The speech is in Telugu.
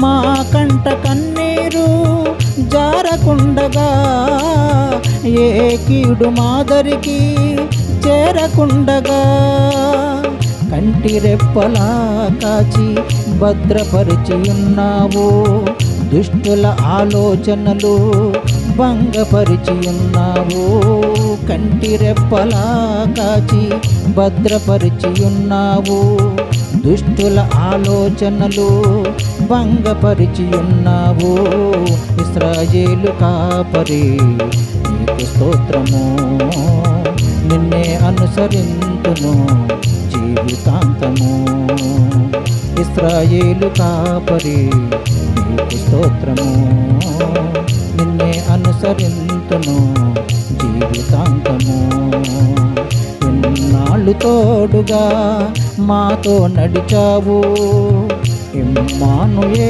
మా కంట కన్నీరు జారకుండగా, ఏ కీడు మాదరికి చేరకుండగా, కంటి రెప్పలా కాచి భద్రపరిచి ఉన్నావు, దుష్టుల ఆలోచనలు భంగపరిచి ఉన్నావు. కంటి రెప్పలా కాచి భద్రపరిచి ఉన్నావు, దుష్టుల ఆలోచనలు భంగపరిచి ఉన్నావు. ఇశ్రాయేలు కాపరి నీకు స్తోత్రము, నిన్నే అనుసరింతును జీవితాంతము. ఇశ్రాయేలు కాపరి నీకు స్తోత్రము, నిన్నే అనుసరింతును జీవితాంతము. ఇన్నాళ్ళు తోడుగా మాతో నడిచావు, ఇమ్మానుయేలు